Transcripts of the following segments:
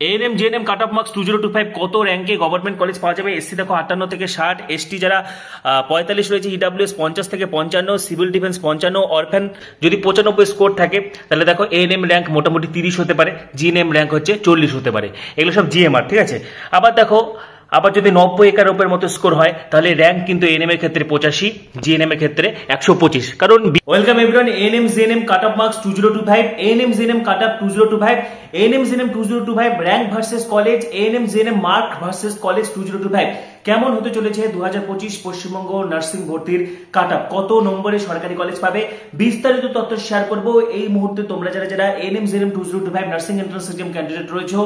ANM GNM cut off marks 2025 কত র্যাঙ্কে government college পাওয়া যাবে? এসসি দেখো 58 থেকে 60, এসটি যারা 45 রয়েছে, ইডব্লিউএস 50 থেকে 55, সিভিল ডিফেন্স 55, অরফ্যান যদি 95 স্কোর থাকে তাহলে দেখো এএনএম র্যাঙ্ক মোটামুটি 30 হতে পারে, জিএনএম র্যাঙ্ক হচ্ছে 40 হতে পারে। এগুলো সব জিএমআর, ঠিক আছে। আবার দেখো যদি 90 এর মতো স্কোর হয় তাহলে র্যাঙ্ক কিন্তু এএনএম এর ক্ষেত্রে 85, জিএনএম এর ক্ষেত্রে 125। কারণ welcome everyone, ANM GNM cut off marks 2025, ANM GNM cut off 2025, ANM GNM 2025 rank versus college, ANM GNM mark versus college 2025 কেমন হতে চলেছে 2025 পশ্চিমবঙ্গ নার্সিং ভর্তির কাট অফ, কত নম্বরে সরকারি কলেজ পাবে, বিস্তারিত তথ্য শেয়ার করব এই মুহূর্তে। তোমরা যারা ANM GNM 2025 nursing entrance exam candidate রয়েছে,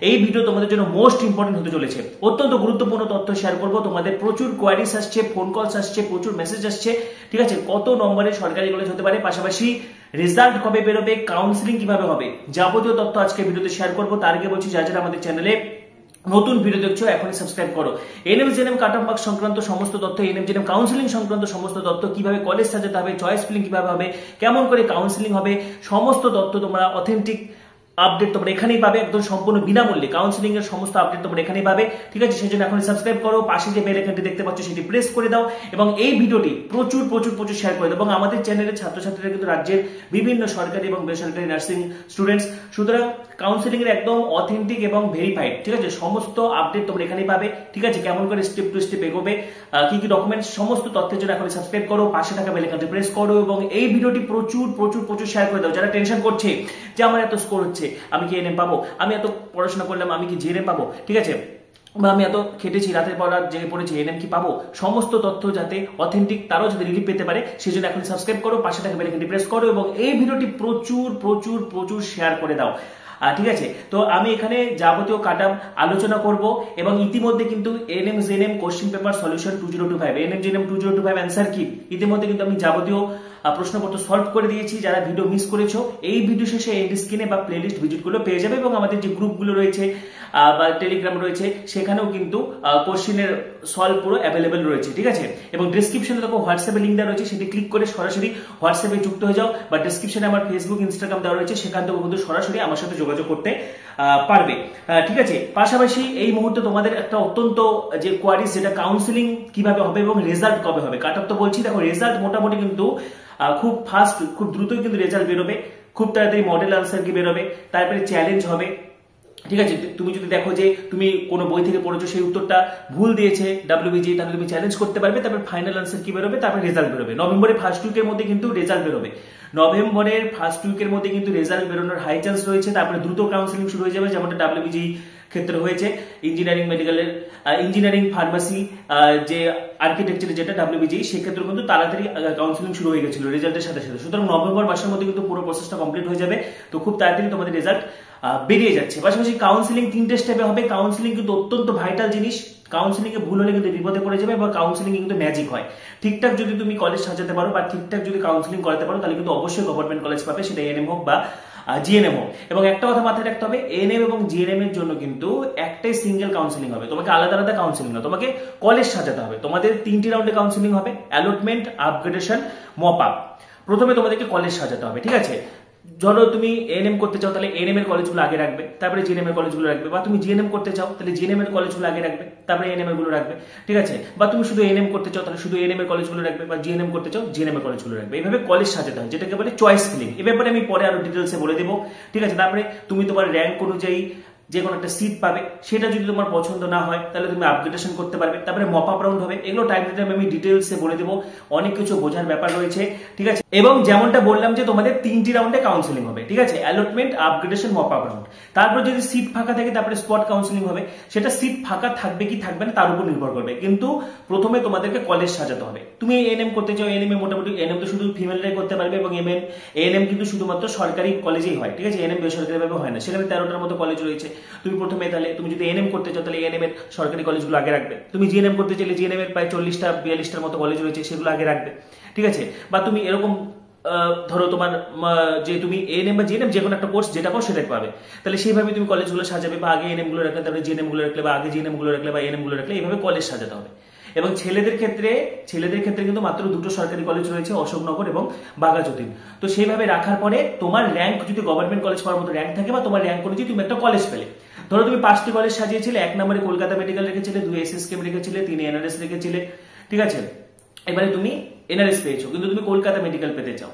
এই ভিডিও তোমাদের জন্য মোস্ট ইম্পর্টেন্ট হতে চলেছে। অত্যন্ত গুরুত্বপূর্ণ তথ্য শেয়ার করব, তোমাদের প্রচুর কোয়ারিজ আসছে, ফোন কলস আসছে, প্রচুর মেসেজ আসছে, ঠিক আছে। কত নম্বরে সরকারি কলেজ হতে পারে, পাশাপাশি রেজাল্ট কবে বেরোবে, কাউন্সিলিং কিভাবে হবে, যাবতীয় তথ্য আজকে ভিডিওতে শেয়ার করব। তার আগে বলছি যারা আমাদের চ্যানেলে নতুন ভিডিও দেখছো এখনই সাবস্ক্রাইব করো। ANM GNM cut off marks সংক্রান্ত সমস্ত তথ্য, এএনএম জিএনএম কাউন্সিলিং সংক্রান্ত সমস্ত তথ্য, কিভাবে কলেজ সাজাতে হবে, চয়েস ফিলিং কিভাবে হবে, কেমন করে কাউন্সিলিং হবে, সমস্ত তথ্য তোমরা অথেন্টিক আপডেট তোমরা এখানেই পাবে, একদম সম্পূর্ণ বিনামূল্যে কাউন্সিলিং এর সমস্ত আপডেট তোমরা এখানেই পাবে, ঠিক আছে। সেজন্য এখন সাবস্ক্রাইব করো, পাশে যে বেল আইকনটি দেখতে পাচ্ছ সেটি প্রেস করে দাও এবং এই ভিডিওটি প্রচুর প্রচুর প্রচুর শেয়ার করে দাও। এবং আমাদের চ্যানেলের ছাত্রছাত্রীরা কিন্তু রাজ্যের বিভিন্ন সরকারি এবং বেসরকারি নার্সিং স্টুডেন্টস, সুতরাং কাউন্সিলিং এর একদম অথেন্টিক এবং ভেরিফাইড, ঠিক আছে, সমস্ত আপডেট তোমরা এখানেই পাবে, ঠিক আছে। কেমন করে স্টেপ টু স্টেপ এগোবে, কি কি ডকুমেন্টস, সমস্ত তথ্যের জন্য এখন সাবস্ক্রাইব করো, পাশে থাকা বেল আইকনটি প্রেস করো এবং এই ভিডিওটি প্রচুর প্রচুর প্রচুর শেয়ার করে দাও। যারা টেনশন করছে যে আমার এত স্কোর হচ্ছে, আমি কি এএনএম পাবো, আমি এত পড়াশোনা করলাম, আমি কি জিএনএম পাবো, ঠিক আছে, বা আমি এত খেটেছি, রাতের পর রাত জেগে পড়েছি, এএনএম কি পাবো, সমস্ত তথ্য যাতে অথেন্টিক, তারাও যাতে রিলিফ পেতে পারে, সেই জন্য এখন সাবস্ক্রাইব করো, পাশে থাকা বেল আইকনটি প্রেস করো এবং এই ভিডিওটি প্রচুর প্রচুর প্রচুর শেয়ার করে দাও, ঠিক আছে। তো আমি এখানে যাবতীয় কাট অফ আলোচনা করব এবং ইতিমধ্যে কিন্তু ANM GNM question paper solution 2025, ANM GNM 2025 answer কি, ইতিমধ্যে কিন্তু আমি যাবতীয় প্রশ্নপত্র সলভ করে দিয়েছি। যারা ভিডিও মিস করেছো এই ভিডিও শেষে এন্ড স্ক্রিনে বা প্লেলিস্ট ভিজিট গুলো পেয়ে যাবে এবং আমাদের যে গ্রুপগুলো রয়েছে বা টেলিগ্রাম রয়েছে সেখানেও কিন্তু কোশ্চেনের সলভ পুরো অ্যাভেলেবেল রয়েছে, ঠিক আছে। এবং ডেসক্রিপশনে দেখো হোয়াটসঅ্যাপে লিঙ্ক দেওয়া রয়েছে, সেটি ক্লিক করে সরাসরি হোয়াটসঅ্যাপে যুক্ত হয়ে যাও, বা ডেসক্রিপশনে আমার ফেসবুক ইনস্টাগ্রাম দেওয়া রয়েছে, সেখান থেকে কিন্তু সরাসরি আমার সাথে যোগাযোগ করতে পারবে, ঠিক আছে। পাশাপাশি এই মুহূর্তে তোমাদের একটা অত্যন্ত যে কোয়ারিজ, যেটা কাউন্সিলিং কিভাবে হবে এবং রেজাল্ট কবে হবে, কাট অফ তো বলছি, দেখো রেজাল্ট মোটামুটি কিন্তু খুব ফাস্ট, খুব দ্রুতই কিন্তু রেজাল্ট বেরোবে, খুব তাড়াতাড়ি মডেল আনসার কি বেরোবে, তারপরে চ্যালেঞ্জ হবে, ঠিক আছে। তুমি যদি দেখো যে তুমি কোনো বই থেকে পড়েছো, সেই উত্তরটা ভুল দিয়েছে ডাব্লিউবিজি, তাহলে তুমি চ্যালেঞ্জ করতে পারবে, তারপর ফাইনাল আনসার কি বেরোবে, তারপর রেজাল্ট বেরোবে। নভেম্বরের ফার্স্ট উইকের মধ্যে কিন্তু রেজাল্ট বেরোবে, নভেম্বরের ফার্স্ট উইকের মধ্যে কিন্তু রেজাল্ট বেরোনোর হাই চান্স রয়েছে। তারপরে দ্রুত কাউন্সিলিং শুরু হয়ে যাবে, যেমনটা ডাব্লিউবিজি ক্ষেত্রে হয়েছে। ইঞ্জিনিয়ারিং মেডিকেলের, ইঞ্জিনিয়ারিং ফার্মাসি, যে আর্কিটেকচারের যেটা ডাব্লিউবিজি, সেক্ষেত্রে কিন্তু তাড়াতাড়ি কাউন্সিলিং শুরু হয়ে গেছিল রেজাল্টের সাথে সাথে। সুতরাং নভেম্বর মাসের মধ্যে কিন্তু পুরো প্রসেসটা কমপ্লিট হয়ে যাবে, তো খুব তাড়াতাড়ি তোমাদের রেজাল্ট বেরিয়ে যাচ্ছে। পাশাপাশি কাউন্সিলিং 3টে স্টেপে হবে। কাউন্সিলিং কিন্তু অত্যন্ত ভাইটাল জিনিস, কাউন্সিলিং এ ভুল হলে কিন্তু বিপদে পড়ে যাবে এবং কাউন্সিলিং কিন্তু ম্যাজিক হয়। ঠিকঠাক যদি তুমি কলেজ সাজাতে পারো বা ঠিকঠাক যদি কাউন্সিলিং করাতে পারো তাহলে কিন্তু অবশ্যই গভর্নমেন্ট কলেজ পাবে, সেটা এএনএম হোক বা জিএনএম হোক। এবং একটা কথা মাথায় রাখতে হবে, এএনএম এবং জিএনএম এর জন্য কিন্তু একটাই সিঙ্গেল কাউন্সিলিং হবে, তোমাকে আলাদা আলাদা কাউন্সিলিং না, তোমাকে কলেজ সাজাতে হবে। তোমাদের 3টি রাউন্ডে কাউন্সিলিং হবে, অ্যালটমেন্ট, আপগ্রেডেশন, মপ আপ। প্রথমে তোমাদেরকে কলেজ সাজাতে হবে, ঠিক আছে। ধরো তুমি এএনএম করতে চাও তাহলে এএনএম এর কলেজগুলো আগে রাখবে, তারপরে জিএনএম এর কলেজগুলো রাখবে, বা তুমি জিএনএম করতে চাও তাহলে জিএনএম এর কলেজগুলো আগে রাখবে, তারপরে এএনএম এর গুলো রাখবে, ঠিক আছে। বা তুমি শুধু এএনএম করতে চাও তাহলে শুধু এএনএম এর কলেজগুলো রাখবে, বা জিএনএম করতে চাও জিএনএম এর কলেজগুলো রাখবে। এইভাবে কলেজ সাজাতে হয়, যেটাকে বলে চয়েস ফিলিং। এ ব্যাপারে আমি পরে আরো ডিটেলসে বলে দেবো, ঠিক আছে। তারপরে তুমি তোমার র্যাঙ্ক অনুযায়ী যে কোনো একটা সিট পাবে, সেটা যদি তোমার পছন্দ না হয় তাহলে তুমি আপগ্রেডেশন করতে পারবে। তারপরে মপ আপ রাউন্ড হবে, এগুলো টাইম টু টাইম আমি ডিটেলসে বলে দেবো, অনেক কিছু বোঝার ব্যাপার রয়েছে, ঠিক আছে। এবং যেমনটা বললাম যে তোমাদের 3টি রাউন্ডে কাউন্সিলিং হবে, ঠিক আছে, allotment, upgradation, mop up round. তারপর যদি সিট ফাঁকা থাকে তারপরে স্পট কাউন্সিলিং হবে, সেটা সিট ফাঁকা থাকবে কি থাকবে না তার উপর নির্ভর করবে। কিন্তু প্রথমে তোমাদেরকে কলেজ সাজাতে হবে। তুমি এএনএম করতে চাও, এএনএম এ মোটামুটি এএনএম তো শুধু ফিমেলরাই করতে পারবে এবং এএনএম কিন্তু শুধুমাত্র সরকারি কলেজেই হয়, ঠিক আছে, এএনএম বেসরকারি ভাবে হয় না। সেখানে 13টার মতো কলেজ রয়েছে। তুমি প্রথমে তুমি যদি এএনএম করতে চাও তাহলে এএনএম এর সরকারি কলেজগুলো আগে রাখবে। তুমি জিএনএম করতে চাইলে জিএনএম এর প্রায় 40টা 42টার মতো কলেজ রয়েছে, সেগুলো আগে রাখবে, ঠিক আছে। বা তুমি এরকম ধরো তোমার যে তুমি এএনএম বা জিএনএম যে কোনো একটা কোর্স যেটা পাও সেটা পাবে, তাহলে সেইভাবে তুমি কলেজগুলো সাজাবে, বা আগে এএনএম গুলো রাখলে তারপরে জিএনএম গুলো রাখলে, বা আগে জিএনএম গুলো রাখলে বা এএনএম গুলো রাখলে, এইভাবে কলেজ সাজাতে হবে। এবং ছেলেদের ক্ষেত্রে কিন্তু মাত্র 2টো সরকারি কলেজ রয়েছে, অশোকনগর এবং বাঘাযতীন। তো সেইভাবে রাখার পরে তোমার র্যাঙ্ক যদি গভর্নমেন্ট কলেজ পাওয়ার মতো র্যাঙ্ক থাকে বা তোমার র্যাঙ্ক অনুযায়ী তুমি একটা কলেজ পেলে, ধরো তুমি 5টি কলেজ সাজিয়েছিলে, 1 নম্বরে কলকাতা মেডিকেল রেখেছিলে, 2 এসএসকেএম রেখেছিলে, 3 এনআরএস রেখেছিলে, ঠিক আছে। এবারে তুমি এনআরএস পেয়েছো কিন্তু তুমি কলকাতা মেডিকেল পেতে চাও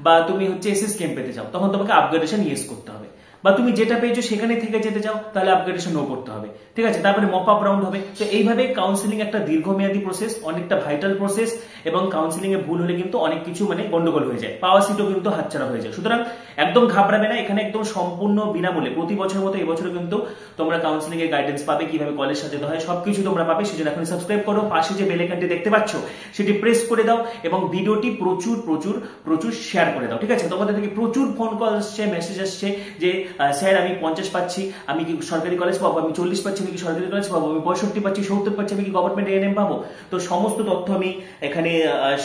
বা তুমি হচ্ছে এসএসকেএম পেতে চাও, তখন তোমাকে আপগ্রেডেশন ইয়েস করতে হবে। বা তুমি যেটা পেয়েছো সেখানে থেকে যেতে চাও তাহলে আপগ্রেডেশন নো করতে হবে, ঠিক আছে। তারপরে মপ আপ রাউন্ড হবে। তো এইভাবে কাউন্সিলিং একটা দীর্ঘমেয়াদী প্রসেস, অনেকটা ভাইটাল প্রসেস, এবং কাউন্সিলিং এ ভুল হলে কিন্তু অনেক কিছু গন্ডগোল হয়ে যায়, পাওয়া সিটও কিন্তু হাতছাড়া হয়ে যায়। সুতরাং একদম ঘাবড়াবে না, এখানে একদম সম্পূর্ণ বিনামূল্যে প্রতি বছরের মতো এবছরও কিন্তু তোমরা কাউন্সিলিং এর গাইডেন্স পাবে, কিভাবে কলেজ সাজাতে হয় সবকিছু তোমরা পাবে। সেজন্য এখন সাবস্ক্রাইব করো, পাশে যে বেল আইকনটি দেখতে পাচ্ছ সেটি প্রেস করে দাও এবং ভিডিওটি প্রচুর প্রচুর প্রচুর শেয়ার করে দাও, ঠিক আছে। তোমাদের থেকে প্রচুর ফোন কল আসছে, মেসেজ আসছে যে স্যার আমি 50 পাচ্ছি, আমি কি সরকারি কলেজ পাবো, আমি 40 পাচ্ছি, আমি কি সরকারি কলেজ পাবো, আমি 65 পাচ্ছি, 70 পাচ্ছি, আমি কি গভর্নমেন্ট এএনএম পাবো। তো সমস্ত তথ্য আমি এখানে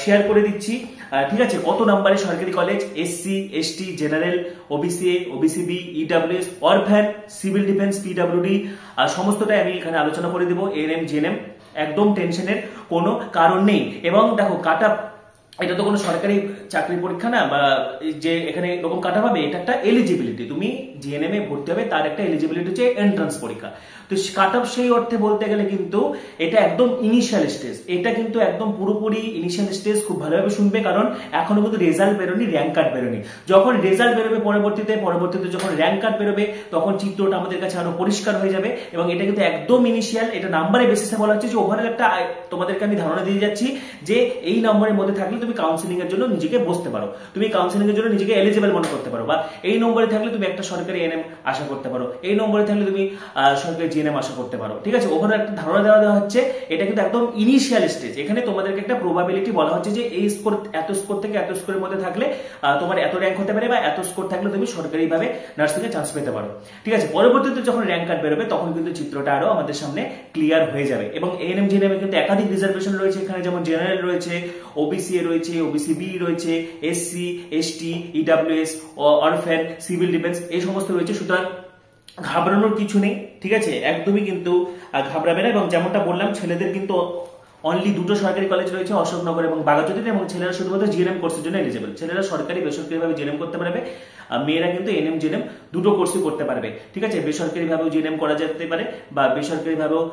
শেয়ার করে দিচ্ছি, ঠিক আছে। কত নম্বরে সরকারি college, SC, ST, general, OBC, OBC B, EWS, orphan, civil defence, PWD, সমস্তটাই আমি এখানে আলোচনা করে দেবো। এএনএম, জিএনএম, একদম টেনশনের কোনো কারণ নেই। এবং দেখো কাট আপ, এটা তো কোনো সরকারি চাকরির পরীক্ষা না বা যে এখানে এরকম কাটা পাবে, এটা একটা এলিজিবিলিটি। তুমি জিএনএম এ ভর্তি হবে তার একটা এলিজিবিলিটি হচ্ছে এন্ট্রান্স পরীক্ষা। তো কাট অফ সেই অর্থে বলতে গেলে কিন্তু এটা একদম ইনিশিয়াল স্টেজ, এটা কিন্তু একদম পুরোপুরি ইনিশিয়াল স্টেজ। খুব ভালোভাবে শুনবে, কারণ এখনো কিন্তু রেজাল্ট বেরোনি, র্যাঙ্ক কার্ড বেরোনি। যখন রেজাল্ট বেরোবে পরবর্তীতে যখন র্যাঙ্ক কার্ড বেরোবে তখন চিত্রটা আমাদের কাছে আরো পরিষ্কার হয়ে যাবে। এবং এটা কিন্তু একদম ইনিশিয়াল, এটা নাম্বারের বেসিসে বলা হচ্ছে যে ওভারঅল একটা তোমাদেরকে আমি ধারণা দিয়ে যাচ্ছি যে এই নম্বরের মধ্যে থাকলে তুমি কাউন্সিলিং এর জন্য নিজেকে বসতে পারো, তুমি কাউন্সিলিং এর জন্য নিজেকে এলিজিবল মনে করতে পারো, বা এই নম্বরে থাকলে তুমি একটা সরকারি এএনএম আশা করতে পারো, এই নম্বরে থাকলে তুমি সরকারি জিএনএম আশা করতে পারো, ঠিক আছে। ওভারঅল একটা ধারণা দেওয়া হচ্ছে। এটা কিন্তু একদম ইনিশিয়াল স্টেজ। এখানে তোমাদেরকে একটা প্রবাবিলিটি বলা হচ্ছে যে এই স্কোর, এত স্কোর থেকে এত স্কোরের মধ্যে থাকলে তোমার এত র্যাঙ্ক হতে পারে, বা এত স্কোর থাকলে তুমি সরকারিভাবে নার্সিং এ চান্স পেতে পারো, ঠিক আছে। পরবর্তীতে যখন র্যাঙ্ক কার্ড বেরোবে তখন কিন্তু চিত্রটা আরো আমাদের সামনে ক্লিয়ার হয়ে যাবে। এবং এএনএম, জিএনএম এ কিন্তু একাধিক রিজার্ভেশন রয়েছে এখানে, যেমন জেনারেল রয়েছে, ওবিসি রয়েছে, ওবিসিবি রয়েছে, SC, ST, EWS, orphan, civil defence, এই সমস্ত রয়েছে। সুতরাং ঘাবড়ানোর কিছু নেই, ঠিক আছে, একদমই কিন্তু ঘাবড়াবে না। এবং যেমনটা বললাম, ছেলেদের কিন্তু অনলি 2টো সরকারি কলেজ রয়েছে, অশোকনগর এবং বাঘাযতীন, এবং ছেলেরা শুধুমাত্র জিএনএম কোর্সের জন্য এলিজিবল। ছেলেরা সরকারি বেসরকারি ভাবে জিএনএম করতে পারবে, মেয়েরা কিন্তু এনএম জিএনএম দুটো কোর্সই করতে পারবে, ঠিক আছে। বেসরকারি ভাবেও জিএনএম করা যেতে পারে, বা বেসরকারি ভাবেও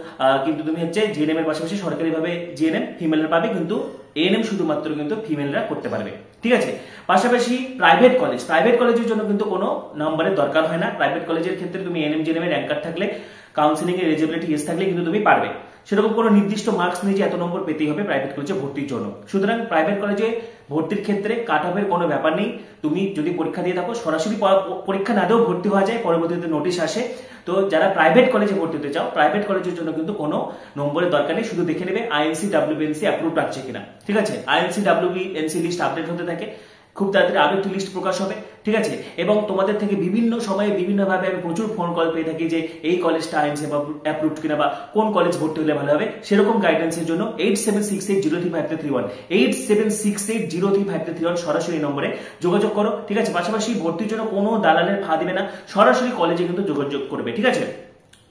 কিন্তু তুমি হচ্ছে জিএনএম এর পাশাপাশি সরকারি ভাবে জিএনএম ফিমেলরা পাবে, কিন্তু এএনএম শুধুমাত্র কিন্তু ফিমেলরা করতে পারবে, ঠিক আছে। পাশাপাশি প্রাইভেট কলেজের জন্য কিন্তু কোনো নম্বরের দরকার হয় না। প্রাইভেট কলেজের ক্ষেত্রে তুমি এএনএম জিএনএম এর র্যাঙ্ক কার্ড থাকলে, কাউন্সিলিং এর এলিজিবিলিটি ইয়েস থাকলে কিন্তু তুমি পারবে। সেরকম কোনো নির্দিষ্ট মার্কস নেই যে এত নম্বর পেতেই হবে প্রাইভেট কলেজে ভর্তির জন্য। সুতরাং প্রাইভেট কলেজে ভর্তির ক্ষেত্রে কাট অফের কোনো ব্যাপার নেই। তুমি যদি পরীক্ষা দিয়ে থাকো, সরাসরি পরীক্ষা না দিয়েও ভর্তি হওয়া যায়, পরবর্তীতে নোটিশ আসে। তো যারা প্রাইভেট কলেজে ভর্তি হতে চাও, প্রাইভেট কলেজের জন্য কিন্তু কোনো নম্বরের দরকার নেই। শুধু দেখে নেবে আইএনসি ডাব্লিউবিএনসি অ্যাপ্রুভড আছে কিনা, ঠিক আছে। আইএনসি ডাব্লিউবিএনসি লিস্ট আপডেট হতে থাকে, খুব তাড়াতাড়ি আরো একটি লিস্ট প্রকাশ হবে, ঠিক আছে। এবং তোমাদের থেকে বিভিন্ন সময়ে বিভিন্ন ভাবে আমি প্রচুর ফোন কল পেয়ে থাকি যে এই কলেজটা আইএনসি অ্যাপ্রুভড কিনা, বা কোন কলেজ ভর্তি হলে ভালো হবে। সেরকম গাইডেন্সের জন্য 8768035331 8768035331 সরাসরি নম্বরে যোগাযোগ করো, ঠিক আছে। পাশাপাশি ভর্তির জন্য কোনো দালালের ফা দিবে না, সরাসরি কলেজে কিন্তু যোগাযোগ করবে, ঠিক আছে।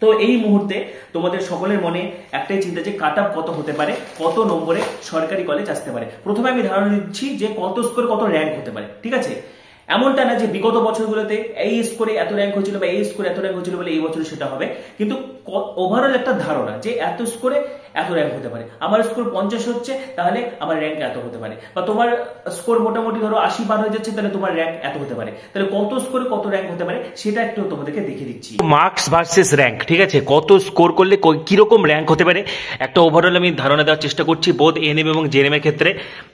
তো এই মুহূর্তে তোমাদের সকলের মনে একটাই চিন্তা যে কাট আপ কত হতে পারে, কত নম্বরে সরকারি কলেজ আসতে পারে। প্রথমে আমি ধারণা দিচ্ছি যে কত স্কোর কত র্যাঙ্ক হতে পারে, ঠিক আছে। এমনটা না যে বিগত বছরগুলোতে এই স্কোরে এত র্যাঙ্ক হয়েছিল বা এই স্কোরে এত র্যাঙ্ক হয়েছিল বলে এই বছর সেটা হবে, কিন্তু ওভারঅল একটা ধারণা যে এত স্কোরে এত র্যাঙ্ক হতে পারে। আমার স্কোর 50 হচ্ছে তাহলে আমার র্যাঙ্ক এত হতে পারে, বা তোমার স্কোর মোটামুটি ধরো 80 পার হয়ে যাচ্ছে তাহলে তোমার র্যাঙ্ক এত হতে পারে। তাহলে কত স্কোরে কত র্যাঙ্ক হতে পারে সেটা একটু তোমাদেরকে দেখিয়ে দিচ্ছি। মার্কস ভার্সেস র্যাঙ্ক, ঠিক আছে, কত স্কোর করলে কিরকম র্যাঙ্ক হতে পারে একটা ওভারঅল আমি ধারণা দেওয়ার চেষ্টা করছি বোধ এএনএম এবং জেএনএম এর ক্ষেত্রে।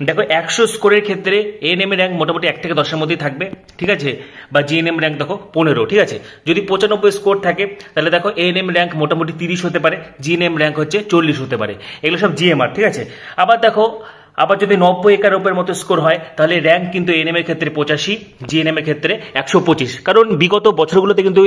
দেখো 100 স্কোরের ক্ষেত্রে এএনএম এর র্যাঙ্ক মোটামুটি 1 থেকে 10 এর মধ্যেই থাকবে, ঠিক আছে। বা জিএনএম র্যাঙ্ক দেখো 15, ঠিক আছে। যদি 95 স্কোর থাকে তাহলে দেখো এএনএম র্যাঙ্ক মোটামুটি 30 হতে পারে, জিএনএম র্যাঙ্ক হচ্ছে 40 হতে পারে। এগুলো সব জিএমআর, ঠিক আছে। আবার যদি 90-91 মতো স্কোর হয় তাহলে র্যাঙ্ক কিন্তু এএনএম এর ক্ষেত্রে 85, জিএনএম এর ক্ষেত্রে 125। কারণ বিগত বছরগুলোতে কিন্তু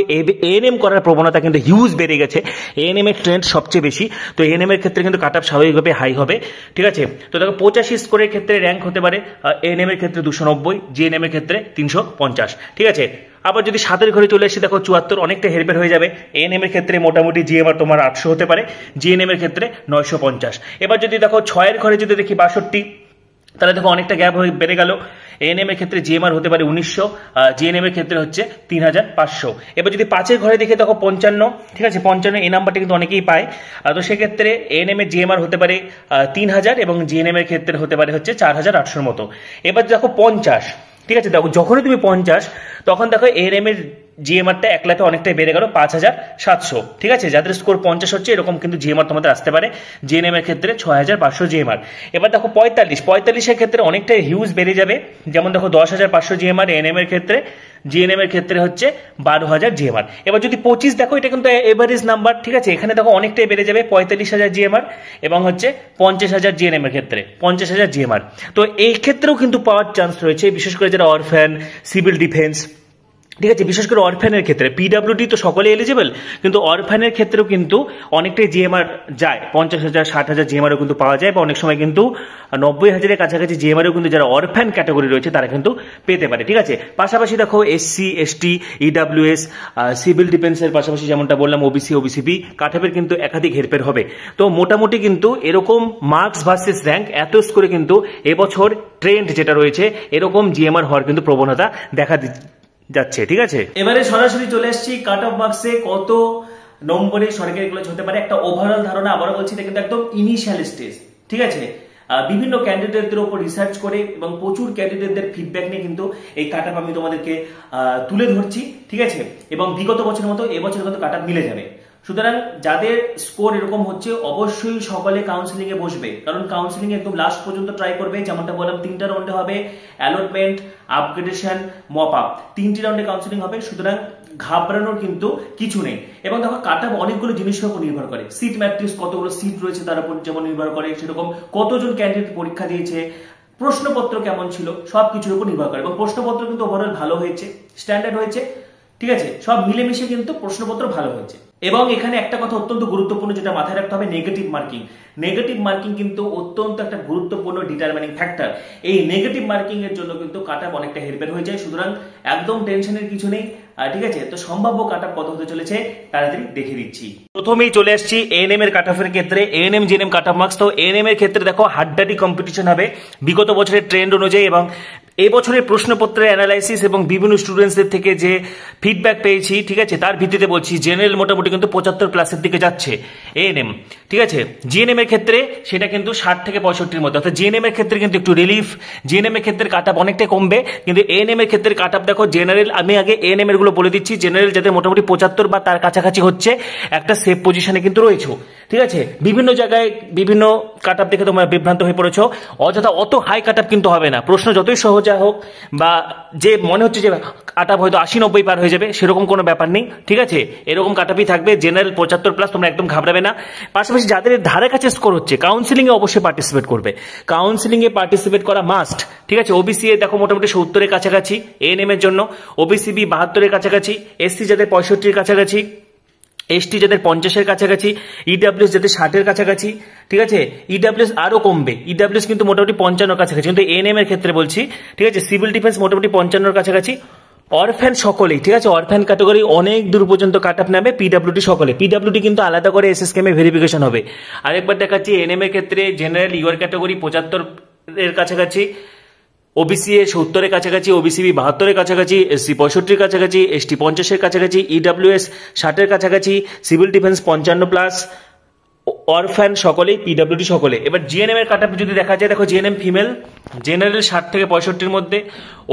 এএনএম করার প্রবণতা কিন্তু হিউজ বেড়ে গেছে, এএনএম এর ট্রেন্ড সবচেয়ে বেশি। তো এএনএম এর ক্ষেত্রে কিন্তু কাট আপ স্বাভাবিকভাবে হাই হবে, ঠিক আছে। তো দেখো 85 স্কোরের ক্ষেত্রে র্যাঙ্ক হতে পারে এএনএম এর ক্ষেত্রে 290, জিএনএম এর ক্ষেত্রে 350, ঠিক আছে। আবার যদি 7 ঘরে চলে এসে দেখো 74, অনেকটা হেরফের হয়ে যাবে। এএনএম এর ক্ষেত্রে মোটামুটি জিএমআর তোমার 800 হতে পারে, জিএনএম এর ক্ষেত্রে 950। এবার যদি দেখো 6 ঘরে যদি দেখি 62, তাহলে দেখো অনেকটা গ্যাপ বেড়ে গেল। এএনএম এর ক্ষেত্রে জিএমআর হতে পারে 1900, জিএনএম এর ক্ষেত্রে হচ্ছে 3500। এবার যদি 5-এর ঘরে দেখে দেখো 55, ঠিক আছে, 55 এই নাম্বারটা কিন্তু অনেকেই পায়। তো সেক্ষেত্রে এএনএম এর জিএমআর হতে পারে 3000 এবং জিএনএম এর ক্ষেত্রে হতে পারে হচ্ছে 4800 মতো। এবার দেখো 50, ঠিক আছে, দেখো যখনই তুমি 50 তখন দেখো এএনএম এর জিএমআরটা এক লাফে অনেকটাই বেড়ে গেল 5700, ঠিক আছে। যাদের স্কোর 50 হচ্ছে এরকম কিন্তু জিএমআর তোমাদের আসতে পারে। জিএনএম এর ক্ষেত্রে 6500 জিএমআর। এবার দেখো 45 এর ক্ষেত্রে অনেকটাই হিউজ বেড়ে যাবে, যেমন দেখো 10500 জিএমআর এএনএম এর ক্ষেত্রে, জিএনএম এর ক্ষেত্রে হচ্ছে 12000 জিএমআর। এবার যদি 25 দেখো, এটা কিন্তু এভারেজ নাম্বার, ঠিক আছে, এখানে দেখো অনেকটাই বেড়ে যাবে 45000 জিএমআর এবং হচ্ছে 50000 জিএনএম এর ক্ষেত্রে 50000 জিএমআর। তো এই ক্ষেত্রেও কিন্তু পাওয়ার চান্স রয়েছে, বিশেষ করে যারা অরফ্যান, সিভিল ডিফেন্স, ঠিক আছে, বিশেষ করে অরফ্যানের ক্ষেত্রে। পিডাব্লিউডি তো সকলে এলিজিবল, কিন্তু অরফ্যানের ক্ষেত্রেও কিন্তু অনেকটাই জিএমআর যায়, 50000 60000 জিএমআরও কিন্তু পাওয়া যায়, বা অনেক সময় কিন্তু 90000-এর কাছাকাছি জিএমআরও কিন্তু যারা অরফ্যান ক্যাটাগরি রয়েছে তারা কিন্তু পেতে পারে, ঠিক আছে। পাশাপাশি দেখো এসসি, এসটি, ইডাব্লিউএস, সিভিল ডিফেন্সের পাশাপাশি যেমনটা বললাম ওবিসি, ওবিসিবি কাটঅফের কিন্তু একাধিক হেরফের হবে। তো মোটামুটি কিন্তু এরকম মার্কস ভার্সেস র্যাঙ্ক এত স্কোরে কিন্তু এবছর ট্রেন্ড যেটা রয়েছে এরকম জিএমআর হওয়ার কিন্তু প্রবণতা দেখা যাচ্ছে, ঠিক আছে। এবারে সরাসরি চলে এসেছি কাট অফ মার্কসে কত নম্বরে সরকারি কলেজ হতে পারে। একটা ওভারঅল ধারণা আবারও বলছি, এটা কিন্তু একদম ইনিশিয়াল স্টেজ, ঠিক আছে। বিভিন্ন ক্যান্ডিডেটদের উপর রিসার্চ করে এবং প্রচুর ক্যান্ডিডেটদের ফিডব্যাক নিয়ে কিন্তু এই কাট অফ আমি তোমাদেরকে তুলে ধরছি, ঠিক আছে। এবং বিগত বছরের মতো এবছর কিন্তু কাট অফ মিলে যাবে। সুতরাং যাদের স্কোর এরকম হচ্ছে অবশ্যই সকলে কাউন্সিলিং এ বসবে, কারণ কাউন্সিলিং একদম লাস্ট পর্যন্ত ট্রাই করবে। যেমনটা বললাম 3টা রাউন্ডে হবে, অ্যালটমেন্ট, আপগ্রেডেশন, মপ আপ, 3টি রাউন্ডে কাউন্সিলিং হবে। সুতরাং ঘাবড়ানোর কিন্তু কিছু নেই। এবং দেখো কাট অফ অনেকগুলো জিনিসের উপর নির্ভর করে, সিট ম্যাট্রিক্স কতগুলো সিট রয়েছে তার উপর যেমন নির্ভর করে, সেরকম কতজন ক্যান্ডিডেট পরীক্ষা দিয়েছে, প্রশ্নপত্র কেমন ছিল, সবকিছুর উপর নির্ভর করে। এবং প্রশ্নপত্র কিন্তু ওভারঅল ভালো হয়েছে, স্ট্যান্ডার্ড হয়েছে, ঠিক আছে, সব মিলেমিশে কিন্তু প্রশ্নপত্র ভালো হয়েছে। এবং এখানে একটা কথা অত্যন্ত গুরুত্বপূর্ণ যেটা মাথায় রাখতে হবে, নেগেটিভ মার্কিং। নেগেটিভ মার্কিং কিন্তু অত্যন্ত একটা গুরুত্বপূর্ণ ডিটারমিনিং ফ্যাক্টর। এই নেগেটিভ মার্কিং এর জন্য কিন্তু কাট অফ অনেকটা হেরফের হয়ে যায়। সুতরাং একদম টেনশনের কিছু নেই, ঠিক আছে। তো সম্ভাব্য কাট অফ কত হতে চলেছে তাড়াতাড়ি দেখে দিচ্ছি। প্রথমেই চলে আসছি এএনএম এর কাট অফের ক্ষেত্রে, ANM GNM cut off marks. তো এএনএম এর ক্ষেত্রে দেখো হাড্ডাডি কম্পিটিশন হবে বিগত বছরের ট্রেন্ড অনুযায়ী, এবং এবছরের প্রশ্নপত্রের অ্যানালাইসিস এবং বিভিন্ন স্টুডেন্টসদের থেকে যে ফিডব্যাক পেয়েছি, ঠিক আছে, তার ভিত্তিতে বলছি জেনারেল মোটামুটি কিন্তু 75+ দিকে যাচ্ছে এএনএম, ঠিক আছে। জিএনএম এর ক্ষেত্রে সেটা কিন্তু 60 থেকে 65-র মধ্যে, অর্থাৎ জিএনএম এর ক্ষেত্রে কিন্তু একটু রিলিফ, জিএনএম এর ক্ষেত্রে কাট অফ অনেকটাই কমবে, কিন্তু এএনএম এর ক্ষেত্রে কাট অফ দেখো জেনারেল, আমি আগে এএনএম এর গুলো বলে দিচ্ছি, জেনারেল যাদের মোটামুটি 75 বা তার কাছাকাছি হচ্ছে একটা সেফ পজিশনে কিন্তু রয়েছে, ঠিক আছে। বিভিন্ন জায়গায় বিভিন্ন কাট অফ দেখে তোমরা বিভ্রান্ত হয়ে পড়েছো, অযথা অত হাই কাট অফ কিন্তু হবে না। প্রশ্ন যতই সহজ হোক বা যে মনে হচ্ছে যে কাট অফ হয়তো 80-90 পার হয়ে যাবে, সেরকম কোনো ব্যাপার নেই, ঠিক আছে। এরকম কাট অফই থাকবে, জেনারেল 75+, তোমরা একদম ঘাবড়াবে না। পাশাপাশি যাদের ধারে কাছে স্কোর হচ্ছে কাউন্সিলিং এ অবশ্যই পার্টিসিপেট করবে, কাউন্সিলিং এ পার্টিসিপেট করা মাস্ট, ঠিক আছে। ওবিসি এ দেখো মোটামুটি 70-এর কাছাকাছি এএনএম এর জন্য, ওবিসিবি 72-এর কাছাকাছি, এসসি যাদের 65-এর কাছাকাছি, এসটি যাদের 50-এর কাছাকাছি, ইডাব্লিউএস যাদের 60-এর কাছাকাছি, ঠিক আছে। ইডাব্লিউএস আরো কমবে, ইডাব্লিউএস কিন্তু মোটামুটি 55-এর কাছাকাছি, কিন্তু এএনএম এর ক্ষেত্রে বলছি, ঠিক আছে। সিভিল ডিফেন্স মোটামুটি 55-এর কাছাকাছি। অরফ্যান সকলেই, ঠিক আছে, অরফ্যান ক্যাটাগরি অনেক দূর পর্যন্ত কাট অফ নেবে। পিডাব্লিউডি সকলে, পিডাব্লিউডি কিন্তু আলাদা করে এসএসকেএম এ ভেরিফিকেশন হবে। আরেকবার দেখাচ্ছি এএনএম এর ক্ষেত্রে জেনারেল ইউআর ক্যাটাগরি 75-এর কাছাকাছি, ওবিসি এ 70-এর কাছাকাছি, ওবিসিবি 72-এর কাছাকাছি, এসসি 65-এর কাছাকাছি, এসটি 50-এর কাছাকাছি, ইডাব্লিউএস 60-এর কাছাকাছি, সিভিল ডিফেন্স 55+, অরফ্যান সকলেই, পিডাব্লিউডি সকলে। এবার জিএনএম এর কাট অফ যদি দেখা যায়, দেখো জিএনএম ফিমেল জেনারেল 60 থেকে 65-এর মধ্যে,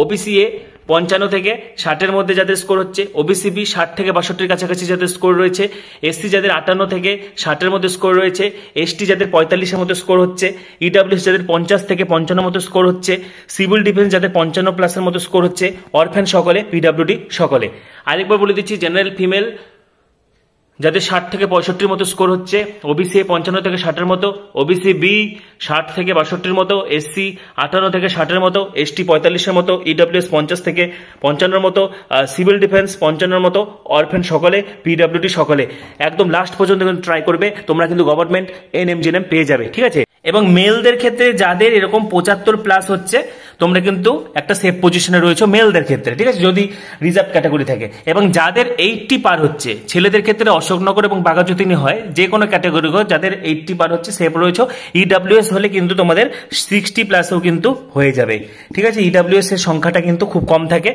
ওবিসি এ 55 থেকে 60-এর মধ্যে যাদের স্কোর হচ্ছে, ওবিসিবি 60 থেকে 62-এর কাছাকাছি যাদের স্কোর রয়েছে, এসসি যাদের 58 থেকে 60-এর মধ্যে স্কোর রয়েছে, এসটি যাদের 45-এর মধ্যে স্কোর হচ্ছে, ইডাব্লিউএস যাদের 50 থেকে 55-এর মধ্যে স্কোর হচ্ছে, সিভিল ডিফেন্স যাদের 55+-এর মধ্যে স্কোর হচ্ছে, অরফ্যান সকলে, পিডাব্লিউডি সকলে। আরেকবার বলে দিচ্ছি জেনারেল ফিমেল যাদের 60 থেকে 65-এর মতো স্কোর হচ্ছে, ওবিসি 55 থেকে 60-এর মতো, ওবিসি বি 60 থেকে 62-এর মতো, এসসি 58 থেকে 60-এর মতো, এসটি 45-এর মতো, ইডাব্লিউএস 50 থেকে 55-এর মতো, সিভিল ডিফেন্স 55-এর মতো, অরফ্যান সকলে, পিডাব্লিউডি সকলে। একদম লাস্ট পর্যন্ত কিন্তু ট্রাই করবে, তোমরা কিন্তু গভর্নমেন্ট এএনএম জিএনএম পেয়ে যাবে, ঠিক আছে। এবং মেলদের ক্ষেত্রে যাদের এরকম 75+ হচ্ছে তোমরা কিন্তু একটা সেফ পজিশনে রয়েছে মেলদের ক্ষেত্রে, ঠিক আছে, যদি রিজার্ভ ক্যাটাগরি থাকে। এবং যাদের 80 পার হচ্ছে, ছেলেদের ক্ষেত্রে অশোকনগর এবং বাঘাযতীনে হয়, যে কোনো ক্যাটাগরি হোক, যাদের 80 পার হচ্ছে সেফ রয়েছে। ইডাব্লিউএস হলে কিন্তু তোমাদের 60+ও কিন্তু হয়ে যাবে, ঠিক আছে। ইডাব্লিউএস এর সংখ্যাটা কিন্তু খুব কম থাকে।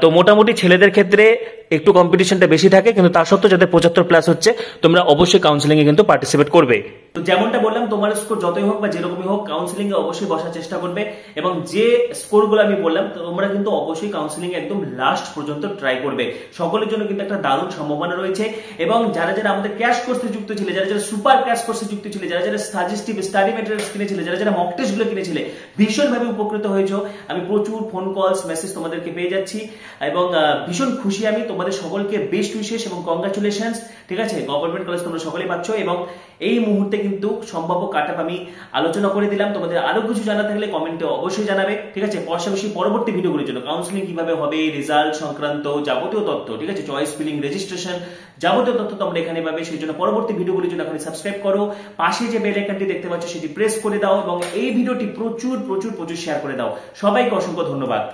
তো মোটামুটি ছেলেদের ক্ষেত্রে একটু কম্পিটিশনটা বেশি থাকে, কিন্তু তা সত্ত্বেও যাদের 75+ হচ্ছে তোমরা অবশ্যই কাউন্সিলিং এ কিন্তু পার্টিসিপেট করবে। তো যেমনটা বললাম, তোমার স্কোর যতই হোক বা যেরকমই হোক, কাউন্সিলিং এ অবশ্যই বসার চেষ্টা করবে। এবং যে স্কোরগুলো আমি বললাম তোমরা কিন্তু অবশ্যই কাউন্সিলিং এ একদম লাস্ট পর্যন্ত ট্রাই করবে। সকলের জন্য কিন্তু একটা দারুণ সম্ভাবনা রয়েছে। এবং যারা যারা আমাদের ক্র্যাশ কোর্সে যুক্ত ছিলে, যারা যারা সুপার ক্র্যাশ কোর্সে যুক্ত ছিলে, যারা যারা সাজেস্টিভ স্টাডি ম্যাটেরিয়ালস কিনেছিলে, যারা যারা মক টেস্ট গুলো কিনেছিলে, ভীষণভাবে উপকৃত হয়েছো। আমি প্রচুর ফোন কলস মেসেজ তোমাদেরকে পেয়ে যাচ্ছি এবং ভীষণ খুশি আমি। তোমাদের সকলকে বেস্ট উইশেস এবং কংগ্রাচুলেশনস, ঠিক আছে। গভর্নমেন্ট কলেজ তোমরা সকলেই পাচ্ছ। এবং এই মুহূর্তে কিন্তু সম্ভাব্য কাটআপ আমি আলোচনা করে দিলাম। তোমাদের আরো কিছু জানা থাকলে কমেন্টে অবশ্যই জানাবে, ঠিক আছে। পাশাপাশি পরবর্তী ভিডিওগুলোর জন্য কাউন্সিলিং কিভাবে হবে, রেজাল্ট সংক্রান্ত যাবতীয় তথ্য, ঠিক আছে, চয়েস ফিলিং, রেজিস্ট্রেশন, যাবতীয় তথ্য তোমরা এখানে পাবে। সেই জন্য পরবর্তী ভিডিওগুলোর জন্য এখন সাবস্ক্রাইব করো, পাশে যে বেল আইকনটি দেখতে পাচ্ছ সেটি প্রেস করে দাও এবং এই ভিডিওটি প্রচুর প্রচুর প্রচুর শেয়ার করে দাও। সবাইকে অসংখ্য ধন্যবাদ।